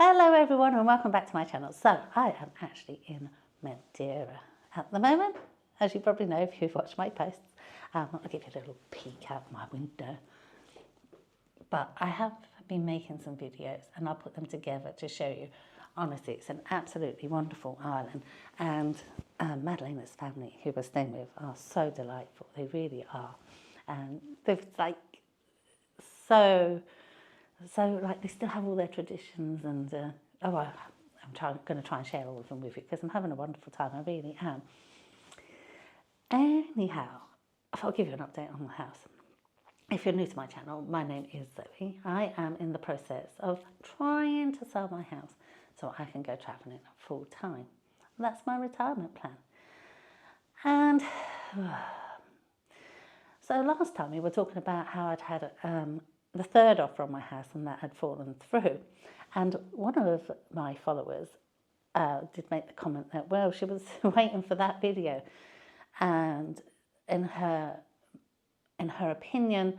Hello everyone and welcome back to my channel. So I am actually in Madeira at the moment, as you probably know if you've watched my posts. I'll give you a little peek out my window. But I have been making some videos and I'll put them together to show you. Honestly, it's an absolutely wonderful island, and Madalena's family, who we're staying with, are so delightful. They really are. And they're like so like they still have all their traditions, and I'm going to try and share all of them with you because I'm having a wonderful time. I really am. Anyhow, I'll give you an update on the house. If you're new to my channel, my name is Zoe. I am in the process of trying to sell my house so I can go travelling full time. That's my retirement plan. And so last time we were talking about how I'd had the third offer on my house and that had fallen through. And one of my followers did make the comment that, well, she was waiting for that video. And in her opinion,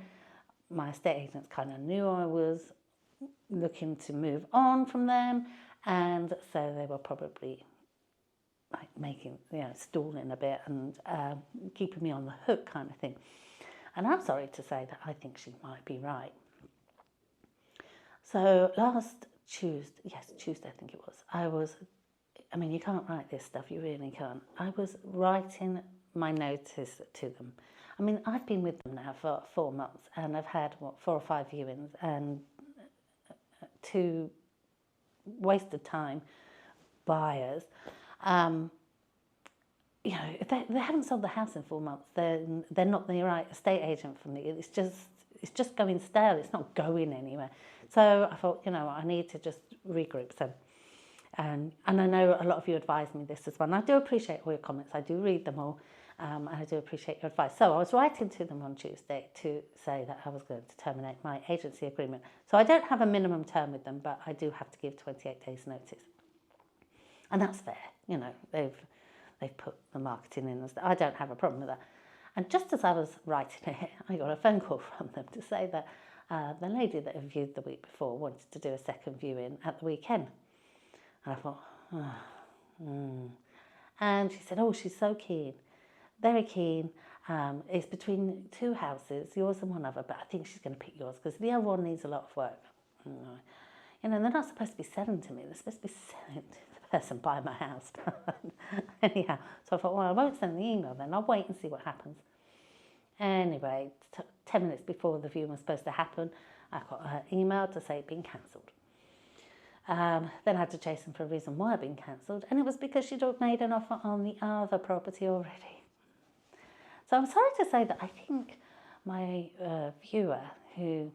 my estate agents kind of knew I was looking to move on from them. And so they were probably like making, stalling a bit and keeping me on the hook kind of thing. And I'm sorry to say that I think she might be right. So last Tuesday, I think it was, you can't write this stuff, you really can't. I was writing my notice to them. I've been with them now for 4 months and I've had, 4 or 5 viewings and 2 wasted time buyers. They haven't sold the house in 4 months. They're not the right estate agent for me. It's just going stale. It's not going anywhere. So I thought, I need to just regroup. So, and I know a lot of you advised me this as well. And I do appreciate all your comments. I do read them all. And I do appreciate your advice. So I was writing to them on Tuesday to say that I was going to terminate my agency agreement. So I don't have a minimum term with them, but I do have to give 28 days notice. And that's fair. They've put the marketing in. I don't have a problem with that. And just as I was writing it, I got a phone call from them to say that the lady that had viewed the week before wanted to do a second viewing at the weekend. And I thought, And she said, oh, she's so keen, very keen. It's between 2 houses, yours and one other, but I think she's going to pick yours because the other one needs a lot of work. They're not supposed to be selling to me. They're supposed to be selling to the person buying my house. Anyhow, so I thought, well, I won't send the email then. I'll wait and see what happens. Anyway, 10 minutes before the viewing was supposed to happen, I got an email to say it'd been cancelled. Then I had to chase them for a reason why it'd been cancelled, and it was because she'd made an offer on the other property already. So I'm sorry to say that I think my viewer who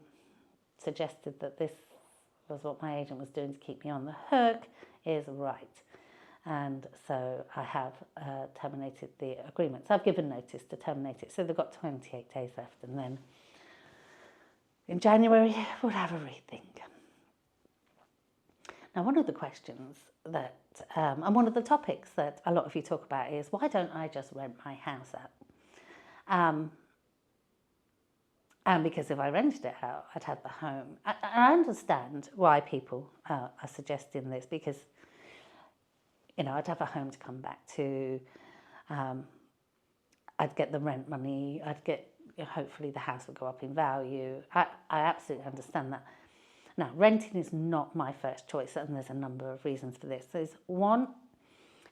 suggested that this was what my agent was doing to keep me on the hook is right. And so I have terminated the agreement. So I've given notice to terminate it. So they've got 28 days left. And then in January, we'll have a rethink. Now, one of the questions that, and one of the topics that a lot of you talk about is, why don't I just rent my house out? And because if I rented it out, I'd have the home. I understand why people are suggesting this because, I'd have a home to come back to. I'd get the rent money. I'd get, hopefully the house would go up in value. I absolutely understand that. Now, renting is not my first choice, and there's a number of reasons for this. There's one,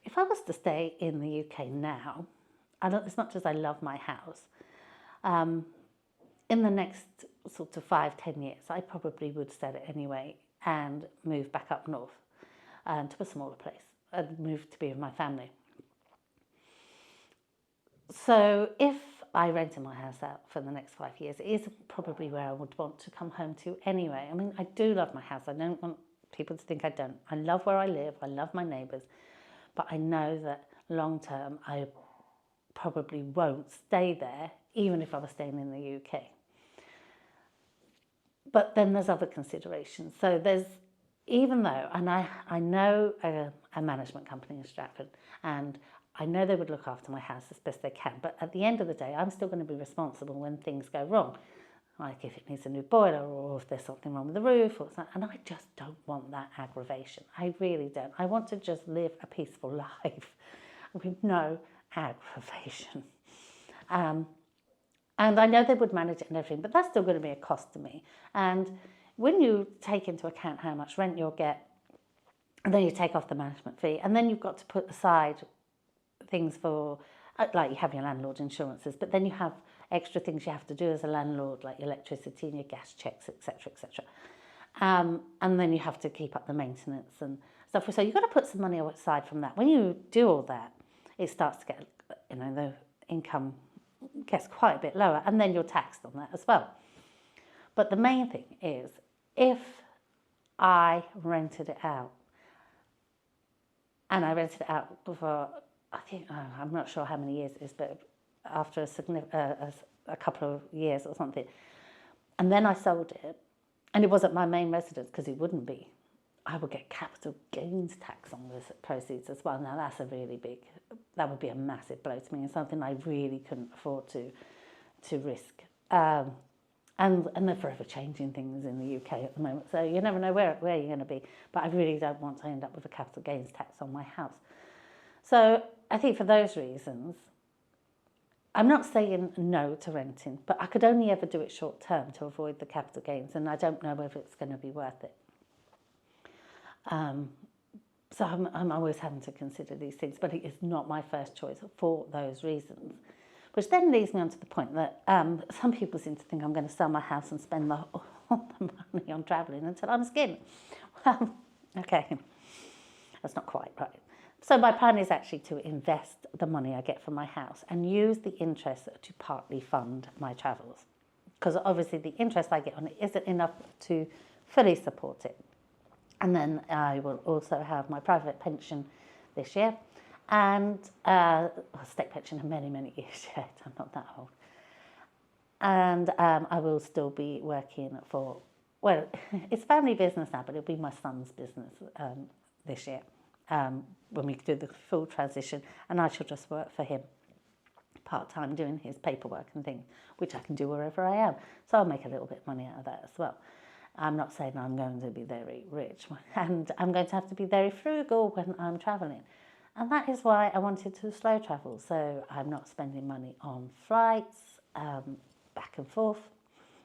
if I was to stay in the UK now, as much as I love my house, in the next sort of 5-10 years, I probably would sell it anyway and move back up north to a smaller place and move to be with my family. So if I rented my house out for the next 5 years, it is probably where I would want to come home to anyway. I do love my house. I don't want people to think I don't. I love where I live. I love my neighbours. But I know that long term, I probably won't stay there, even if I was staying in the UK. But then there's other considerations. So even though, and I know a management company in Stratford, and I know they would look after my house as best they can, but at the end of the day, I'm still going to be responsible when things go wrong. like if it needs a new boiler or if there's something wrong with the roof or something. And I just don't want that aggravation. I really don't. I want to just live a peaceful life with no aggravation. And I know they would manage it and everything, but that's still going to be a cost to me. And when you take into account how much rent you'll get, and then you take off the management fee, and then you've got to put aside things for, like you have your landlord insurances, but then you have extra things you have to do as a landlord, like your electricity and your gas checks, etc., etc. And then you have to keep up the maintenance and stuff. So you've got to put some money aside from that. When you do all that, it starts to get, the income gets quite a bit lower, and then you're taxed on that as well. But the main thing is, if I rented it out, and I rented it out for, I think, I'm not sure how many years it is, but after a couple of years or something, and then I sold it, and it wasn't my main residence, because it wouldn't be, I would get capital gains tax on the proceeds as well. Now that's that would be a massive blow to me, and something I really couldn't afford to risk. And they're forever changing things in the UK at the moment, so you never know where you're going to be. But I really don't want to end up with a capital gains tax on my house. So I think for those reasons, I'm not saying no to renting, but I could only ever do it short term to avoid the capital gains, and I don't know whether it's going to be worth it. So I'm always having to consider these things, but it is not my first choice for those reasons. Which then leads me on to the point that some people seem to think I'm going to sell my house and spend all the money on travelling until I'm skinned. Well, okay, that's not quite right. So my plan is actually to invest the money I get from my house and use the interest to partly fund my travels. Because obviously the interest I get on it isn't enough to fully support it. And then I will also have my private pension this year, and state pension in many, many years yet. I'm not that old. And I will still be working for, well, it's family business now, but it'll be my son's business this year when we do the full transition, and I shall just work for him part-time doing his paperwork and things, which I can do wherever I am. So I'll make a little bit of money out of that as well. I'm not saying I'm going to be very rich, and I'm going to have to be very frugal when I'm travelling. And that is why I wanted to slow travel, so I'm not spending money on flights, back and forth.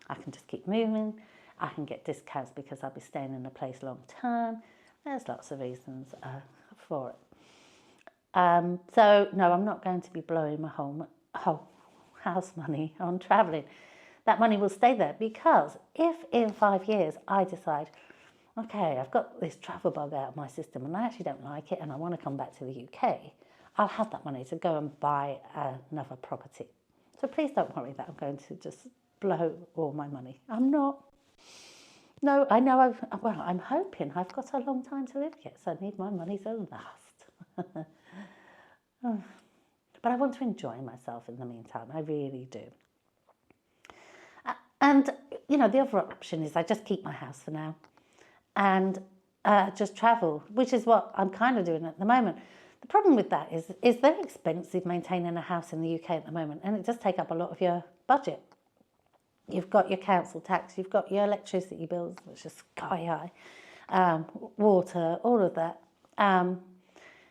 I can just keep moving. I can get discounts because I'll be staying in a place long term. There's lots of reasons for it. So no, I'm not going to be blowing my whole house money on travelling. That money will stay there, because if in 5 years I decide, okay, I've got this travel bug out of my system and I actually don't like it and I want to come back to the UK, I'll have that money to go and buy another property. So please don't worry that I'm going to just blow all my money. I'm not. No, I know I'm hoping I've got a long time to live yet, so I need my money to last. But I want to enjoy myself in the meantime, I really do. And, the other option is I just keep my house for now and just travel, which is what I'm kind of doing at the moment. The problem with that is it's very expensive maintaining a house in the UK at the moment, and it does take up a lot of your budget. You've got your council tax, you've got your electricity bills, which is sky high, water, all of that,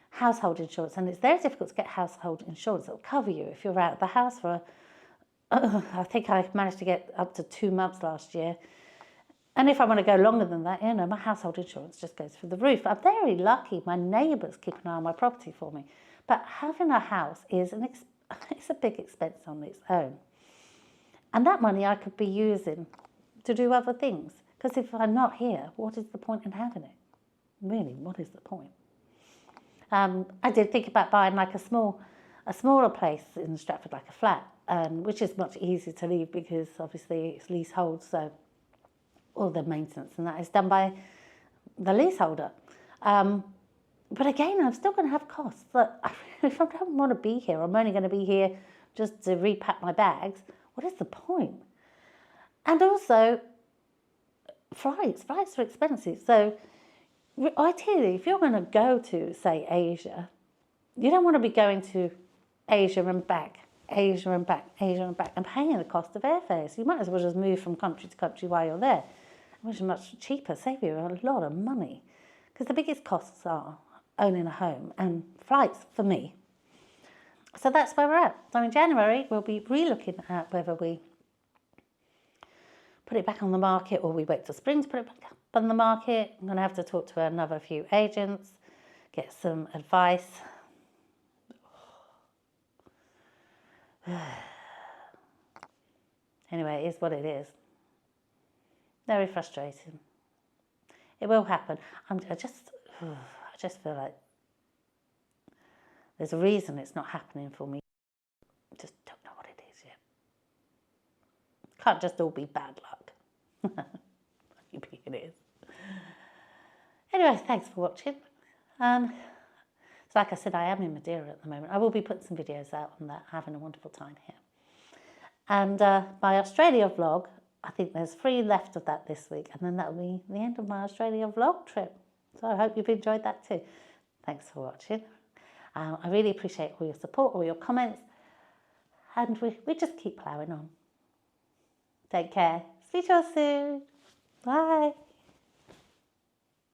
household insurance. And it's very difficult to get household insurance that will cover you if you're out of the house for I think I managed to get up to 2 months last year. And if I want to go longer than that, my household insurance just goes through the roof. I'm very lucky. My neighbours keep an eye on my property for me. But having a house is it's a big expense on its own. And that money I could be using to do other things. Because if I'm not here, what is the point in having it? Really, what is the point? I did think about buying like a smaller place in Stratford, like a flat, which is much easier to leave because obviously it's leasehold, so all the maintenance and that is done by the leaseholder. But again, I'm still going to have costs. But if I don't want to be here, I'm only going to be here just to repack my bags, what is the point? And also, flights are expensive. So ideally, if you're going to go to, say, Asia, you don't want to be going to Asia and back Asia and back, and paying the cost of airfare. So you might as well just move from country to country while you're there, which is much cheaper, save you a lot of money. Because the biggest costs are owning a home and flights for me. So that's where we're at. So in January, we'll be re-looking at whether we put it back on the market or we wait till spring to put it back up on the market. I'm going to have to talk to another few agents, get some advice. Anyway, it is what it is. Very frustrating. It will happen. I just feel like there's a reason it's not happening for me. I just don't know what it is yet. Can't just all be bad luck. Maybe it is. Anyway, thanks for watching. So like I said, I am in Madeira at the moment. I will be putting some videos out on that, having a wonderful time here. And my Australia vlog, I think there's 3 left of that this week, and then that'll be the end of my Australia vlog trip. So I hope you've enjoyed that too. Thanks for watching. I really appreciate all your support, all your comments, and we just keep ploughing on. Take care. See you all soon. Bye.